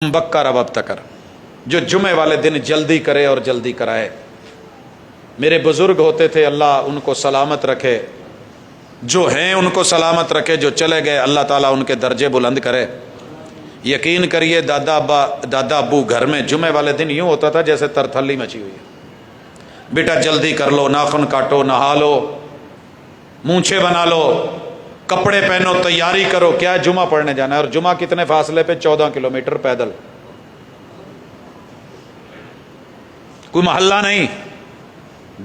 بکر اب تکر، جو جمعے والے دن جلدی کرے اور جلدی کرائے۔ میرے بزرگ ہوتے تھے، اللہ ان کو سلامت رکھے، جو ہیں ان کو سلامت رکھے، جو چلے گئے اللہ تعالیٰ ان کے درجے بلند کرے۔ یقین کریے دادا ابو گھر میں جمعے والے دن یوں ہوتا تھا جیسے ترتھلی مچی ہوئی ہے۔ بیٹا جلدی کر لو، ناخن کاٹو، نہا لو، مونچھے بنا لو، کپڑے پہنو، تیاری کرو، کیا جمعہ پڑھنے جانا ہے۔ اور جمعہ کتنے فاصلے پہ؟ 14 کلومیٹر پیدل، کوئی محلہ نہیں،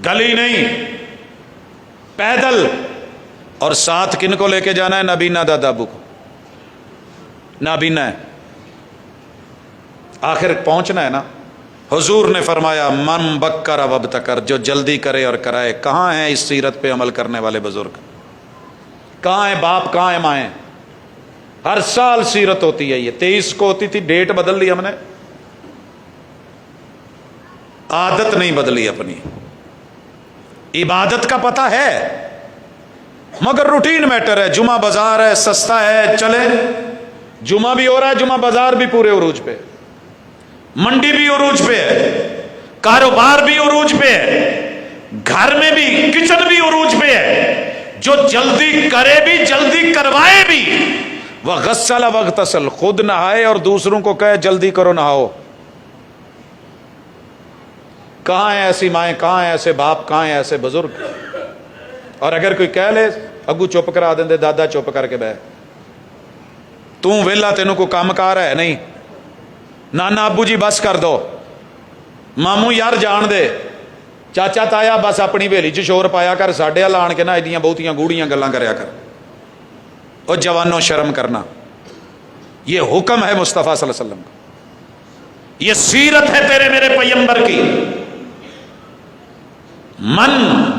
گلی نہیں، پیدل۔ اور ساتھ کن کو لے کے جانا ہے؟ نابینا دادا ابو کو، نابینا ہے، آخر پہنچنا ہے نا۔ حضور نے فرمایا من بکر اب تکر، جو جلدی کرے اور کرائے۔ کہاں ہیں اس سیرت پہ عمل کرنے والے بزرگ؟ کہاں ہیں باپ، کہاں ہیں مائیں؟ ہر سال سیرت ہوتی ہے، یہ 23 کو ہوتی تھی، ڈیٹ بدل لی ہم نے، عادت نہیں بدلی اپنی۔ عبادت کا پتہ ہے مگر روٹین میٹر ہے۔ جمعہ بازار ہے، سستا ہے، چلے۔ جمعہ بھی ہو رہا ہے، جمعہ بازار بھی پورے عروج پہ، منڈی بھی عروج پہ ہے، کاروبار بھی عروج پہ ہے، گھر میں بھی، کچن بھی عروج پہ ہے۔ جو جلدی کرے بھی، جلدی کروائے بھی۔ وغسل واغتسل، خود نہائے اور دوسروں کو کہے جلدی کرو نہاؤ۔ کہاں ہیں ایسی مائیں، کہاں ہیں ایسے باپ، کہاں ہیں ایسے بزرگ؟ اور اگر کوئی کہہ لے اگو چپ کرا دیں، دادا چپ کر کے بہ، توں ویلا، تینوں کو کام کار ہے نہیں، نانا ابو جی بس کر دو، ماموں یار جان دے، چاچا تایا بس اپنی ویلی چ شور پایا کر، ساڈے ال آن کے نہ ایڈیاں بہتیاں گوڑیاں گلاں کریا کر۔ اور جوانوں شرم کرنا، یہ حکم ہے مصطفیٰ صلی اللہ علیہ وسلم کا، یہ سیرت ہے تیرے میرے پیغمبر کی۔ من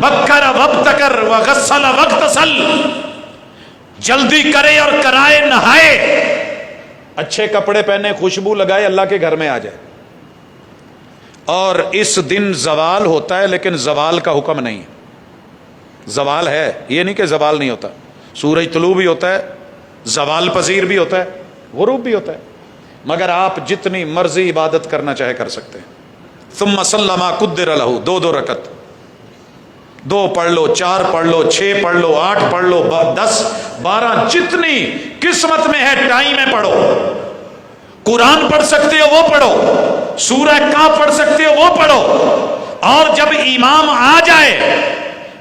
بکر وابتکر وغسل واغتسل، جلدی کرے اور کرائے، نہائے، اچھے کپڑے پہنے، خوشبو لگائے، اللہ کے گھر میں آ جائے۔ اور اس دن زوال ہوتا ہے، لیکن زوال کا حکم نہیں ہے۔ زوال ہے، یہ نہیں کہ زوال نہیں ہوتا، سورج طلوع بھی ہوتا ہے، زوال پذیر بھی ہوتا ہے، غروب بھی ہوتا ہے، مگر آپ جتنی مرضی عبادت کرنا چاہے کر سکتے ہیں۔ ثم صلی ما قدر لہ، دو رکعت، 2 پڑھ لو، 4 پڑھ لو، 6 پڑھ لو، 8 پڑھ لو، 10 12، جتنی قسمت میں ہے ٹائم میں پڑھو۔ قرآن پڑھ سکتے ہو وہ پڑھو، سورہ کہف پڑھ سکتے ہو وہ پڑھو۔ اور جب امام آ جائے،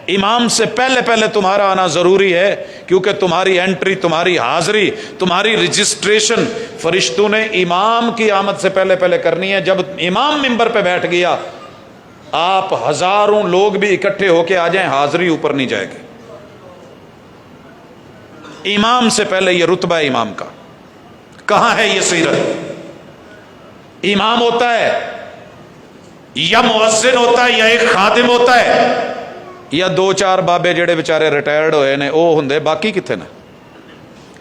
امام سے پہلے تمہارا آنا ضروری ہے، کیونکہ تمہاری انٹری، تمہاری حاضری، تمہاری رجسٹریشن فرشتوں نے امام کی آمد سے پہلے کرنی ہے۔ جب امام منبر پہ بیٹھ گیا، آپ ہزاروں لوگ بھی اکٹھے ہو کے آ جائیں، حاضری اوپر نہیں جائے گی۔ امام سے پہلے یہ رتبہ ہے امام کا۔ کہاں ہے یہ سیرت؟ امام ہوتا ہے یا مؤذن ہوتا ہے یا ایک خادم ہوتا ہے یا 2-4 بابے جڑے بیچارے ریٹائرڈ ہوئے نے وہ ہندے، باقی کتنے نا؟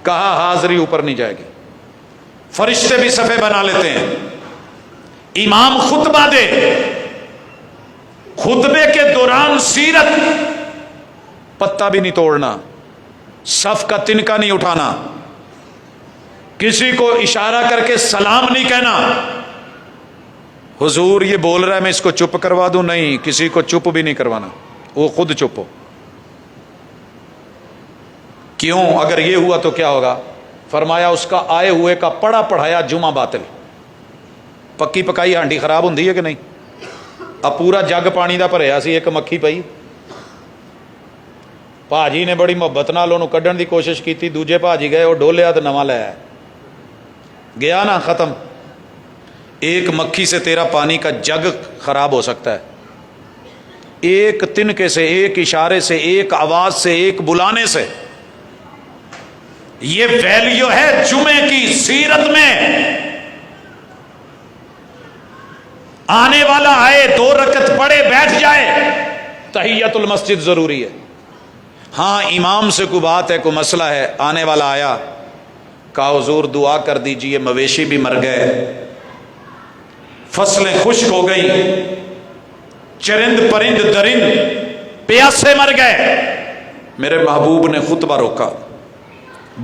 کہا حاضری اوپر نہیں جائے گی۔ فرشتے بھی صفے بنا لیتے ہیں، امام خطبہ دے، خطبے کے دوران سیرت، پتہ بھی نہیں توڑنا، صف کا تنکا نہیں اٹھانا، کسی کو اشارہ کر کے سلام نہیں کہنا۔ حضور یہ بول رہا ہے میں اس کو چپ کروا دوں، نہیں، کسی کو چپ بھی نہیں کروانا، وہ خود چپ ہو۔ کیوں؟ اگر یہ ہوا تو کیا ہوگا؟ فرمایا اس کا آئے ہوئے کا پڑھا پڑھایا جمعہ باطل۔ پکی پکائی ہانڈی خراب ہوندی ہے کہ نہیں؟ اب پورا جگ پانی دا بھریا سی، ایک مکھی پئی، بھاجی نے بڑی محبت نال انہوں کڈن دی کوشش کی، دوجے بھاجی گئے، وہ ڈولیا تو نواں لے آیا، گیا نا، ختم۔ ایک مکھی سے تیرا پانی کا جگ خراب ہو سکتا ہے، ایک تنکے سے، ایک اشارے سے، ایک آواز سے، ایک بلانے سے۔ یہ ویلیو ہے جمعے کی سیرت میں۔ آنے والا آئے، 2 رکعت پڑھے، بیٹھ جائے، تحیت المسجد ضروری ہے۔ ہاں امام سے کوئی بات ہے، کوئی مسئلہ ہے، آنے والا آیا، کہا حضور دعا کر دیجئے، مویشی بھی مر گئے، فصلیں خشک ہو گئی، چرند پرند درند پیاسے مر گئے۔ میرے محبوب نے خطبہ روکا،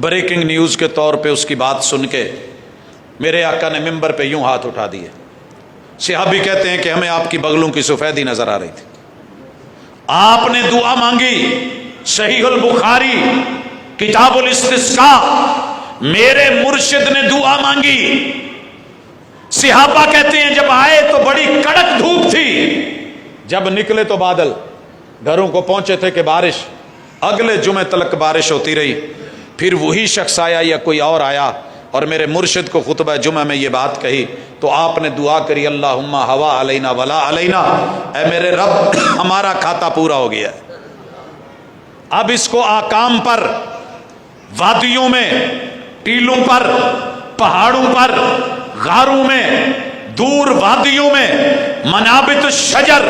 بریکنگ نیوز کے طور پہ اس کی بات سن کے میرے آقا نے ممبر پہ یوں ہاتھ اٹھا دیے. صحابی کہتے ہیں کہ ہمیں آپ کی بغلوں کی سفیدی نظر آ رہی تھی. آپ نے دعا مانگی. صحیح البخاری کتاب الاستسقاء، میرے مرشد نے دعا مانگی. صحابہ کہتے ہیں جب آئے تو بڑی کڑک دھوپ تھی، جب نکلے تو بادل. گھروں کو پہنچے تھے کہ بارش. اگلے جمعے تلک بارش ہوتی رہی. پھر وہی شخص آیا یا کوئی اور آیا اور میرے مرشد کو خطبہ جمعہ میں یہ بات کہی تو آپ نے دعا کری اللہم ہوا علینا ولا علینا، اے میرے رب ہمارا کھاتا پورا ہو گیا ہے. اب اس کو آکام پر، وادیوں میں، ٹیلوں پر، پہاڑوں پر، غاروں میں، دور وادیوں میں، منابت الشجر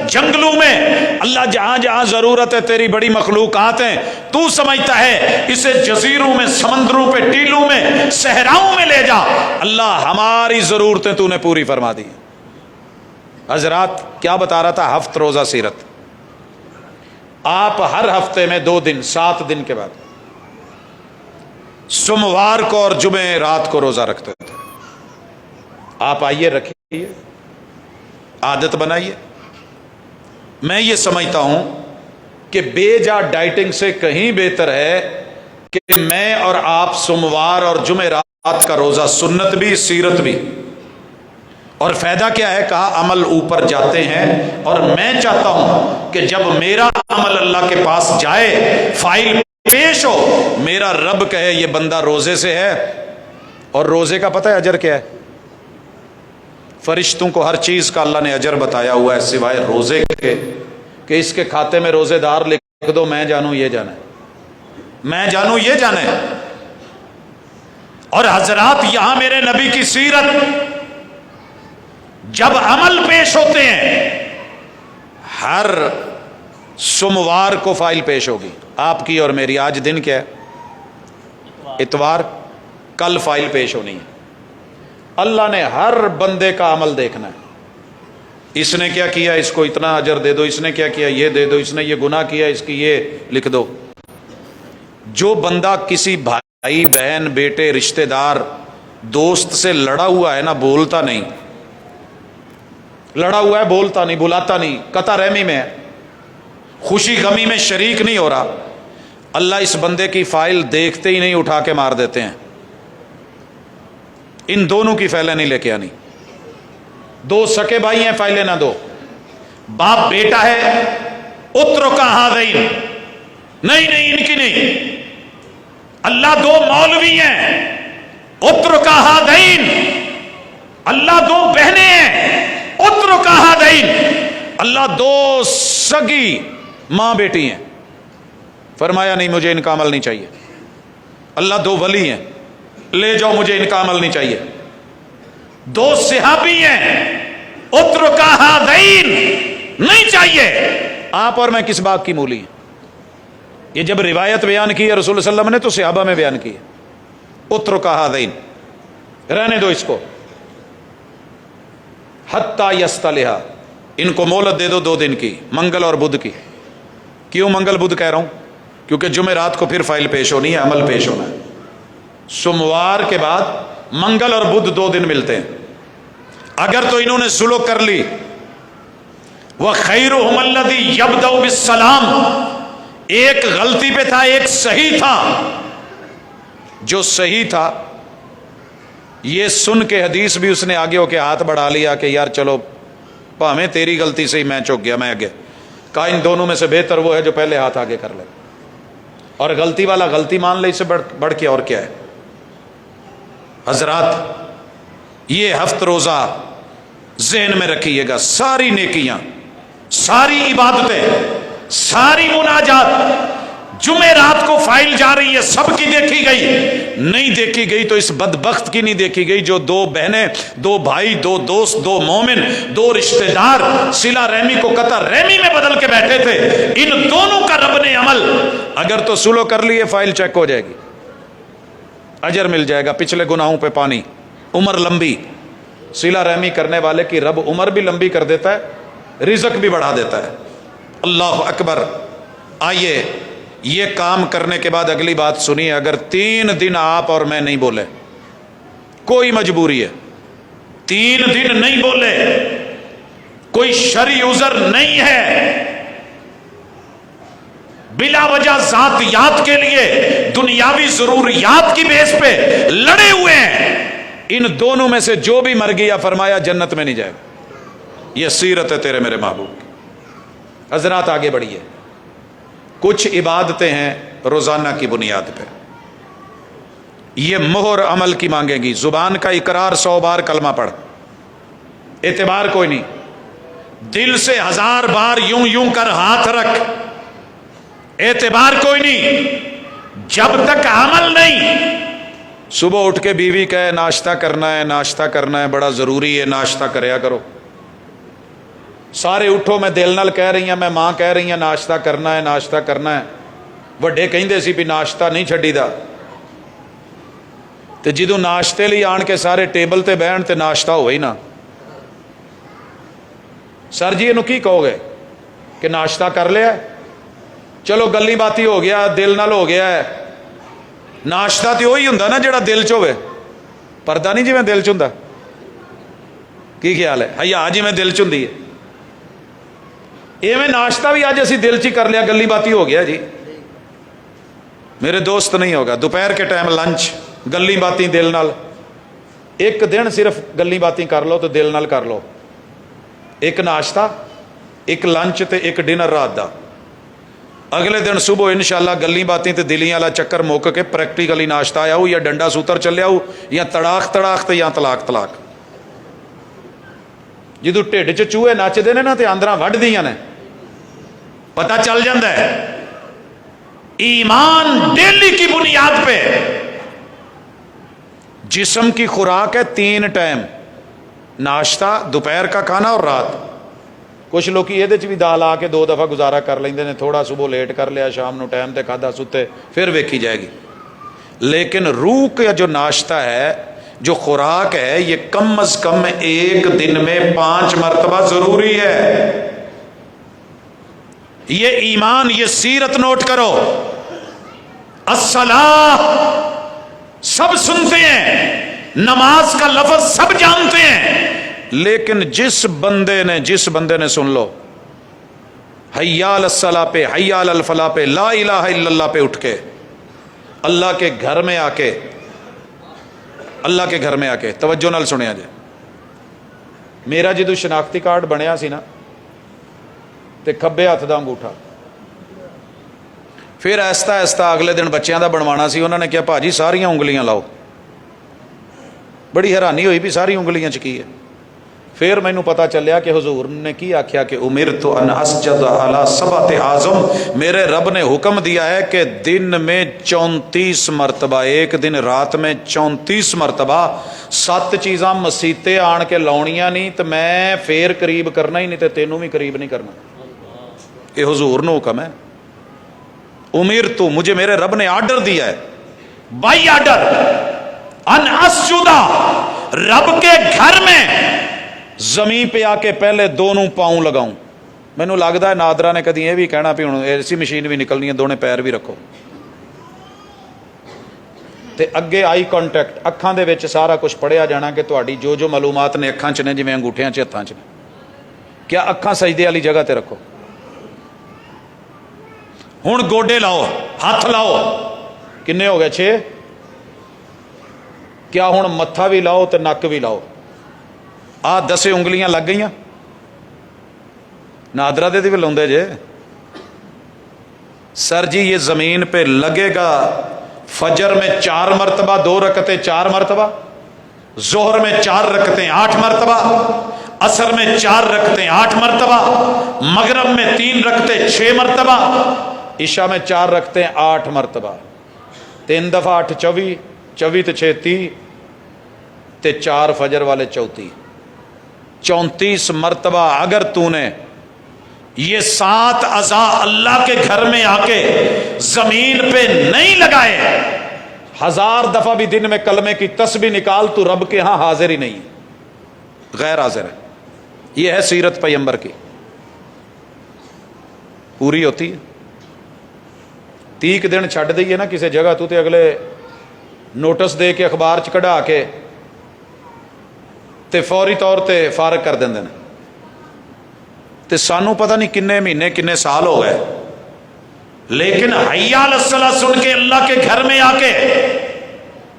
جنگلوں میں، اللہ جہاں جہاں ضرورت ہے تیری بڑی مخلوقات ہیں، تو سمجھتا ہے اسے جزیروں میں، سمندروں پہ، ٹیلوں میں، صحراؤں میں لے جا. اللہ ہماری ضرورتیں تو نے پوری فرما دی. حضرات کیا بتا رہا تھا؟ ہفت روزہ سیرت. آپ ہر ہفتے میں 2 دن 7 دن کے بعد سوموار کو اور جمعے رات کو روزہ رکھتے تھے. آپ آئیے، رکھیے، عادت بنائیے. میں یہ سمجھتا ہوں کہ بے جا ڈائٹنگ سے کہیں بہتر ہے کہ میں اور آپ سوموار اور جمعے رات کا روزہ، سنت بھی سیرت بھی. اور فائدہ کیا ہے؟ کہا عمل اوپر جاتے ہیں، اور میں چاہتا ہوں کہ جب میرا عمل اللہ کے پاس جائے، فائل پیش ہو، میرا رب کہے یہ بندہ روزے سے ہے. اور روزے کا پتہ ہے اجر کیا ہے؟ فرشتوں کو ہر چیز کا اللہ نے اجر بتایا ہوا ہے سوائے روزے کے، کہ اس کے کھاتے میں روزے دار لکھ دو، میں جانوں یہ جانا ہے، میں جانوں یہ جانا ہے. اور حضرات یہاں میرے نبی کی سیرت، جب عمل پیش ہوتے ہیں ہر سوموار کو فائل پیش ہوگی آپ کی اور میری. آج دن کیا ہے؟ اتوار. کل فائل پیش ہونی ہے. اللہ نے ہر بندے کا عمل دیکھنا ہے. اس نے کیا کیا، اس کو اتنا اجر دے دو، اس نے کیا کیا یہ دے دو، اس نے یہ گناہ کیا اس کی یہ لکھ دو. جو بندہ کسی بھائی بہن بیٹے رشتہ دار دوست سے لڑا ہوا ہے نا، بولتا نہیں، لڑا ہوا ہے بولتا نہیں، بلاتا نہیں، قطع رحمی میں ہے، خوشی غمی میں شریک نہیں ہو رہا، اللہ اس بندے کی فائل دیکھتے ہی نہیں اٹھا کے مار دیتے ہیں. ان دونوں کی فائلیں نہیں لے کے آنی. 2 سکے بھائی ہیں، فائلیں نہ دو. باپ بیٹا ہے، اترک ہذین، نہیں ان کی نہیں. اللہ 2 مولوی ہیں، اترک ہذین. اللہ 2 بہنیں ہیں، اترک ہذین. اللہ 2 سگی ماں بیٹی ہیں، فرمایا نہیں مجھے ان کا عمل نہیں چاہیے. اللہ 2 ولی ہیں، لے جاؤ مجھے ان کا عمل نہیں چاہیے. 2 صحابی ہیں، اترک ہذین، نہیں چاہیے. آپ اور میں کس بات کی مولی ہیں؟ یہ جب روایت بیان کی ہے رسول اللہ صلی اللہ علیہ وسلم نے تو صحابہ میں بیان کی ہے. اترک ہذین، رہنے دو اس کو. حتی یصطلحا، ان کو مہلت دے دو 2 دن کی، منگل اور بدھ کی. کیوں منگل بدھ کہہ رہا ہوں؟ کیونکہ جمعہ رات کو پھر فائل پیش ہونی ہے، عمل پیش ہونا ہے. سوموار کے بعد منگل اور بدھ 2 دن ملتے ہیں. اگر تو انہوں نے سلو کر لی، وَخَيْرُهُمَ الَّذِي يَبْدَأُ بِالسَّلَامِ، ایک غلطی پہ تھا، ایک صحیح تھا. جو صحیح تھا یہ سن کے حدیث بھی اس نے آگے ہو کے ہاتھ بڑھا لیا کہ یار چلو ہمیں تیری غلطی سے ہی میں چوک گیا، میں آگے. کہا ان دونوں میں سے بہتر وہ ہے جو پہلے ہاتھ آگے کر لے، اور غلطی والا غلطی مان لے، اس سے بڑھ کے اور کیا ہے. حضرات یہ ہفت روزہ ذہن میں رکھیے گا. ساری نیکیاں، ساری عبادتیں، ساری مناجات جمعے رات کو فائل جا رہی ہے، سب کی دیکھی گئی. نہیں دیکھی گئی تو اس بدبخت کی نہیں دیکھی گئی جو 2 بہنیں، 2 بھائی، 2 دوست، 2 مومن، 2 رشتہ دار صلہ رحمی کو قطع رحمی میں بدل کے بیٹھے تھے. ان دونوں کا رب نے عمل اگر تو سلو کر لیے، فائل چیک ہو جائے گی، اجر مل جائے گا، پچھلے گناہوں پہ پانی، عمر لمبی. صلہ رحمی کرنے والے کی رب عمر بھی لمبی کر دیتا ہے، رزق بھی بڑھا دیتا ہے. اللہ اکبر. آئیے یہ کام کرنے کے بعد اگلی بات سنیے. اگر 3 دن آپ اور میں نہیں بولے، کوئی مجبوری ہے، 3 دن نہیں بولے، کوئی شرعی عذر نہیں ہے، بلا وجہ ذاتیات کے لیے دنیاوی ضروریات کی بیس پہ لڑے ہوئے ہیں، ان دونوں میں سے جو بھی مر گیا فرمایا جنت میں نہیں جائے گا۔ یہ سیرت ہے تیرے میرے محبوب کی۔ حضرات آگے بڑھیے، کچھ عبادتیں ہیں روزانہ کی بنیاد پہ، یہ مہر عمل کی مانگے گی۔ زبان کا اقرار 100 بار کلمہ پڑھ، اعتبار کوئی نہیں، دل سے 1000 بار یوں یوں کر ہاتھ رکھ، اعتبار کوئی نہیں، جب تک عمل نہیں۔ صبح اٹھ کے بیوی کہے ناشتہ کرنا ہے، ناشتہ کرنا ہے، بڑا ضروری ہے، ناشتہ کریا کرو۔ سارے اٹھو، میں دل نال کہہ رہی ہیں، میں ماں کہہ رہی ہیں ناشتہ کرنا ہے، ناشتہ کرنا ہے۔ وڈے کہندے سی بھی ناشتہ نہیں چھڈی دا، تے جدوں ناشتے لئی آن کے سارے ٹیبل تے بہن تے ناشتہ ہوئی نا، سر جی اینو کی کہو گے کہ ناشتہ کر لیا ہے؟ چلو گلی باتی ہو گیا، دل نال ہو گیا ہے۔ ناشتہ تو وہی ہوندا نا جڑا دل چ ہوئے، پردہ نہیں جویں دل چ ہوندا۔ کی خیال ہے؟ حیا جویں دل چ ہوندی ہے، ایویں ناشتہ بھی اج اسی دل چ ہی کر لیا، گلی باتی ہو گیا جی۔ میرے دوست نہیں ہوگا، دوپہر کے ٹائم لنچ گلی باتی دل نال، ایک دن صرف گلی باتی کر لو تو دل نال کر لو، ایک ناشتہ، ایک لنچ تے ایک ڈنر رات دا۔ اگلے دن صبح انشاءاللہ گلی باتی تے دلیاں والا چکر موک کے پریکٹیکلی ناشتہ آیا ہو، یا ڈنڈا سوتر چلیا ہو، یا تڑاخ تڑاخ تے یا طلاق طلاق۔ جدو ٹھڈ چ چوہے نچدے نے نا تے آندراں وڈھ دیاں نے، پتہ چل جاندا ہے۔ ایمان ڈیلی کی بنیاد پہ، جسم کی خوراک ہے 3 ٹائم، ناشتہ، دوپہر کا کھانا اور رات۔ کچھ لوگ یہ بھی دال آ کے 2 دفعہ گزارا کر لیندے نے، تھوڑا صبح لیٹ کر لیا، شام نو ٹائم تے کھادا ستے، پھر ویکھی جائے گی۔ لیکن روح کا جو ناشتہ ہے، جو خوراک ہے، یہ کم از کم ایک دن میں 5 مرتبہ ضروری ہے۔ یہ ایمان، یہ سیرت نوٹ کرو۔ الصلاۃ سب سنتے ہیں، نماز کا لفظ سب جانتے ہیں، لیکن جس بندے نے سن لو حی علی الصلاۃ پہ، حی علی الفلاح پہ، لا الہ الا اللہ پہ اٹھ کے اللہ کے گھر میں آ کے توجہ نال سنیا جائے۔ میرا جدو شناختی کارڈ بنیا سی نا تے کھبے ہاتھ دا انگوٹھا، پھر آہستہ آہستہ اگلے دن بچیاں دا بنوانا سی، انہوں نے کہا بھاجی ساریاں انگلیاں لاؤ۔ بڑی حیرانی ہوئی بھی ساری انگلیاں چ کی ہے۔ پھر مینوں پتا چلیا کہ حضور نے کی آکھیا کہ امرت ان اسجد علی 7 اعظم، میرے رب نے حکم دیا ہے کہ دن میں 34 مرتبہ، ایک دن رات میں 34 مرتبہ 7 چیزاں مسیتے آن کے لاؤنیاں نہیں، تو میں پھر قریب کرنا ہی نہیں، تو تینوں بھی قریب نہیں کرنا۔ یہ حضور نے حکم ہے، امرت، مجھے میرے رب نے آرڈر دیا ہے، بائی آرڈر، ان اسجد، رب کے گھر میں زمین پہ آ کے پہلے دونوں پاؤں لگاؤں۔ مینوں لگتا ہے نادرا نے کدی یہ بھی کہنا بھی ہوں ایسی مشین بھی نکلنی ہے، دونوں پیر بھی رکھو تے اگے آئی کانٹیکٹ، اکھاں دے وچ سارا کچھ پڑھیا جانا کہ تہاڈی جو معلومات نے اکھاں چ نے، جویں انگوٹھیاں چ ہتھاں چ نے، کیا اکھاں سجدے والی جگہ تے رکھو۔ ہن گوڈے لاؤ، ہاتھ لاؤ، کنے ہو گئے 6؟ کیا ہن متھا بھی لاؤ تے نک بھی لاؤ؟ 10 انگلیاں لگ گئیاں؟ نادرا دے بھی لاؤندے جے۔ سر جی یہ زمین پہ لگے گا فجر میں 4 مرتبہ 2 رکعتیں 4 مرتبہ، ظہر میں 4 رکعتیں 8 مرتبہ، عصر میں 4 رکعتیں 8 مرتبہ، مغرب میں 3 رکعتیں 6 مرتبہ، عشاء میں 4 رکعتیں 8 مرتبہ، 3 دفعہ 8 24، 24 تے 6 30، تے 4 فجر والے 34، 34 مرتبہ اگر تو نے یہ 7 اعضاء اللہ کے گھر میں آ کے زمین پہ نہیں لگائے، 1000 دفعہ بھی دن میں کلمے کی تسبیح نکال، تو رب کے ہاں حاضر ہی نہیں، غیر حاضر ہے۔ یہ ہے سیرت پیغمبر کی، پوری ہوتی ہے۔ 30 دن چھڈ دئیے نا کسی جگہ تو تے اگلے نوٹس دے کے اخبار چ کڑھا کے تے فوری طور تے فارغ کر دیندے نے. تے سانو پتہ نہیں کنے مہینے کنے سال ہو گئے، لیکن حی علی الصلاۃ سن کے اللہ کے گھر میں آ کے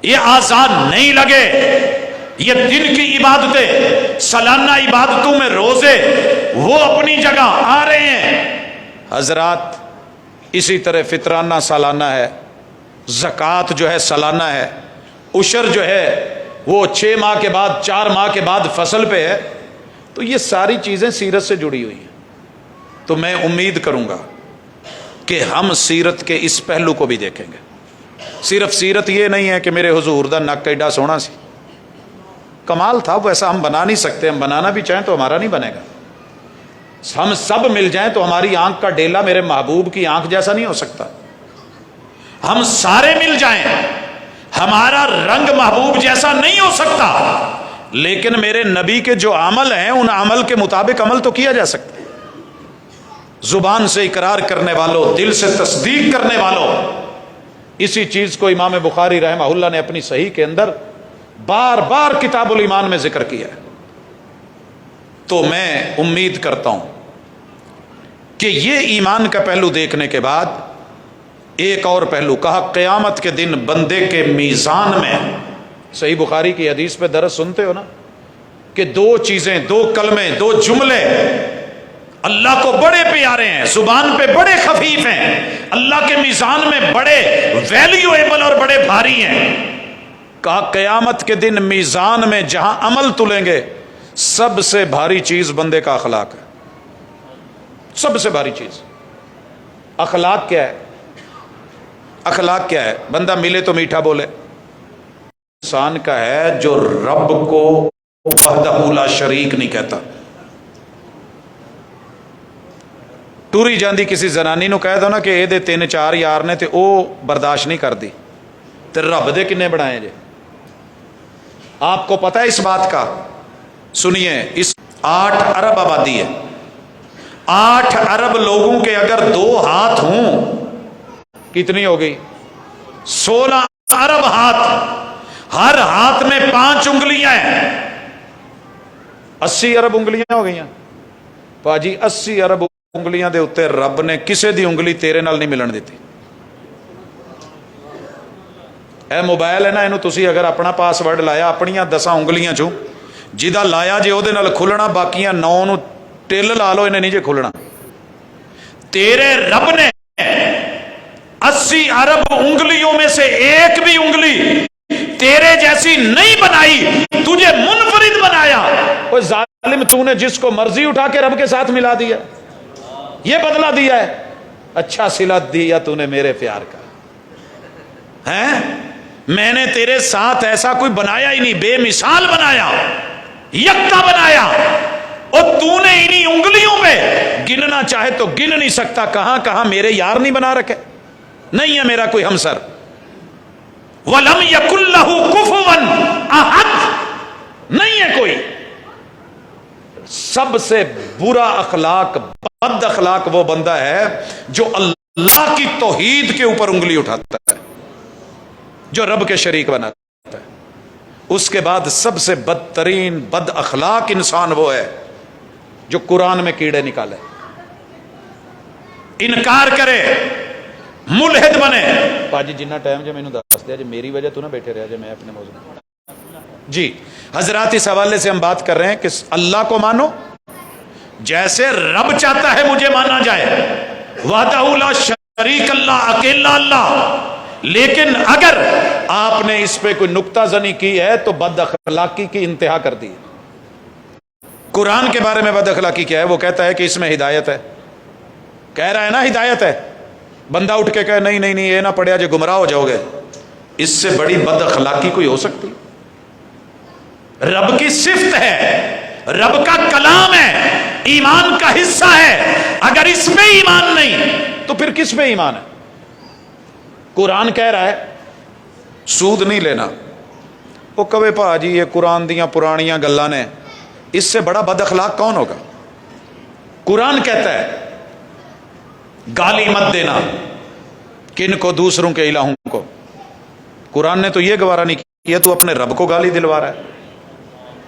یہ آزان نہیں لگے. یہ دن کی عبادتیں، سالانہ عبادتوں میں روزے وہ اپنی جگہ آ رہے ہیں. حضرات اسی طرح فطرانہ سالانہ ہے، زکوٰۃ جو ہے سالانہ ہے، عشر جو ہے وہ 6 ماہ کے بعد 4 ماہ کے بعد فصل پہ ہے. تو یہ ساری چیزیں سیرت سے جڑی ہوئی ہیں. تو میں امید کروں گا کہ ہم سیرت کے اس پہلو کو بھی دیکھیں گے. صرف سیرت یہ نہیں ہے کہ میرے حضور دا نک ایڈا سونا سی، کمال تھا، ویسا ہم بنا نہیں سکتے. ہم بنانا بھی چاہیں تو ہمارا نہیں بنے گا. ہم سب مل جائیں تو ہماری آنکھ کا ڈیلا میرے محبوب کی آنکھ جیسا نہیں ہو سکتا. ہم سارے مل جائیں ہمارا رنگ محبوب جیسا نہیں ہو سکتا، لیکن میرے نبی کے جو عمل ہیں ان عمل کے مطابق عمل تو کیا جا سکتا ہے. زبان سے اقرار کرنے والوں، دل سے تصدیق کرنے والوں. اسی چیز کو امام بخاری رحمہ اللہ نے اپنی صحیح کے اندر بار بار کتاب الایمان میں ذکر کیا ہے. تو میں امید کرتا ہوں کہ یہ ایمان کا پہلو دیکھنے کے بعد ایک اور پہلو کہا قیامت کے دن بندے کے میزان میں. صحیح بخاری کی حدیث پہ درس سنتے ہو نا کہ 2 چیزیں، 2 کلمے، 2 جملے اللہ کو بڑے پیارے ہیں، زبان پہ بڑے خفیف ہیں، اللہ کے میزان میں بڑے ویلیویبل اور بڑے بھاری ہیں. کہا قیامت کے دن میزان میں جہاں عمل تلیں گے سب سے بھاری چیز بندے کا اخلاق ہے. سب سے بھاری چیز اخلاق کیا ہے؟ اخلاق کیا ہے؟ بندہ ملے تو میٹھا بولے. انسان کا ہے جو رب کو وحدہ لا شریک نہیں کہتا. ٹوری جاندی کسی زنانی نو کہہ دو نا کہ اے دے 3-4 یار نے تے او برداشت نہیں کر دی تے رب دے کنے بنائے جے. آپ کو پتہ ہے اس بات کا؟ سنیے، اس 8 ارب آبادی ہے. 8 ارب لوگوں کے اگر 2 ہاتھ ہوں کتنی ہو گئی؟ 16 ارب ہاتھ. ہر ہاتھ میں 5 انگلیاں ہیں. 80 ارب انگلیاں ہو گئی. پاجی 80 ارب انگلیاں دے اتے رب نے کسے دی انگلی تیرے نال نہیں ملن دیتی. اے موبائل ہے نا، اینو تسی اگر اپنا پاس ورڈ لایا اپنیاں 10 انگلیاں چوں جیدہ لایا جے او دے نال کھلنا، باقیاں 9 نو ٹل لا لو انہیں نہیں جے کھلنا. تیرے رب نے 80 ارب انگلیوں میں سے ایک بھی انگلی تیرے جیسی نہیں بنائی، تجھے منفرد بنایا. اوہ ظالم، تو نے جس کو مرضی اٹھا کے رب کے ساتھ ملا دیا، یہ بدلہ دیا ہے. اچھا صلت دیا تو نے میرے پیار کا ہیں. میں نے تیرے ساتھ ایسا کوئی بنایا ہی نہیں، بے مثال بنایا، یکتا بنایا. اور تو نے انہی انگلیوں میں گننا چاہے تو گن نہیں سکتا کہاں کہاں میرے یار نہیں بنا رکھے. نہیں ہے میرا کوئی ہمسر. وَلَمْ يَكُنْ لَهُ كُفُوًا أَحَدٌ، نہیں ہے کوئی. سب سے برا اخلاق، بد اخلاق وہ بندہ ہے جو اللہ کی توحید کے اوپر انگلی اٹھاتا ہے، جو رب کے شریک بناتا ہے. اس کے بعد سب سے بدترین بد اخلاق انسان وہ ہے جو قرآن میں کیڑے نکالے، انکار کرے، ملحد بنے. باجی جنہ ٹائم جو میں نے دس دیا جی میری وجہ تو نہ بیٹھے رہا جی میں اپنے موضوع میں. جی حضرات، اس حوالے سے ہم بات کر رہے ہیں کہ اللہ کو مانو جیسے رب چاہتا ہے مجھے مانا جائے، وحدہ لا شریک اللہ، اکیلا اللہ. لیکن اگر آپ نے اس پہ کوئی نکتہ زنی کی ہے تو بد اخلاقی کی انتہا کر دی. قرآن کے بارے میں بد اخلاقی کیا ہے؟ وہ کہتا ہے کہ اس میں ہدایت ہے، کہہ رہا ہے نا ہدایت ہے. بندہ اٹھ کے کہے نہیں نہیں نہیں یہ نہ پڑھیا جو گمراہ ہو جاؤ گے. اس سے بڑی بد اخلاقی کوئی ہو سکتی؟ رب کی صفت ہے، رب کا کلام ہے، ایمان کا حصہ ہے. اگر اس پہ ایمان نہیں تو پھر کس پہ ایمان ہے؟ قرآن کہہ رہا ہے سود نہیں لینا. وہ کہے پا جی یہ قرآن دیاں پرانیاں گلاں نے، اس سے بڑا بد اخلاق کون ہوگا؟ قرآن کہتا ہے گالی مت دینا، کن کو؟ دوسروں کے الہوں کو. قرآن نے تو یہ گوارا نہیں کیا تو اپنے رب کو گالی دلوا رہا ہے.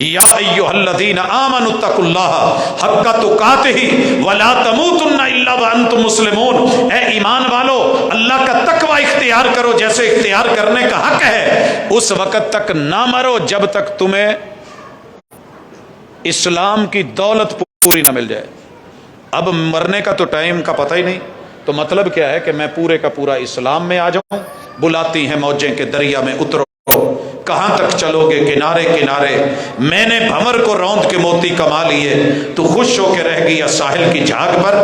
یا ایھا الذین آمنوا اتقوا اللہ حق تقاتہ ولا تموتن الا وانتم مسلمون، اے ایمان والو اللہ کا تقوی اختیار کرو جیسے اختیار کرنے کا حق ہے، اس وقت تک نہ مرو جب تک تمہیں اسلام کی دولت پوری نہ مل جائے۔ اب مرنے کا تو ٹائم کا پتہ ہی نہیں، تو مطلب کیا ہے کہ میں پورے کا پورا اسلام میں آ جاؤں۔ بلاتی ہیں موجیں کہ دریا میں اترو، کہاں تک چلو گے کنارے کنارے، میں نے بھنور کو روند کے موتی کما لیے، تو خوش ہو کے رہ گیا ساحل کی جھاگ پر۔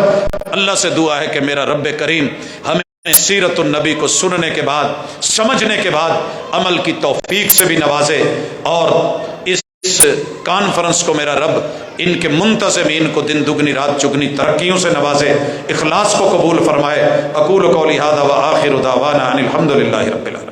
اللہ سے دعا ہے کہ میرا رب کریم ہمیں سیرت النبی کو سننے کے بعد، سمجھنے کے بعد عمل کی توفیق سے بھی نوازے، اور اس کانفرنس کو میرا رب ان کے منتظمین کو دن دگنی رات چگنی ترقیوں سے نوازے، اخلاص کو قبول فرمائے۔ اقول قولی ھذا وآخر دعوانا ان الحمد للہ رب العالمین۔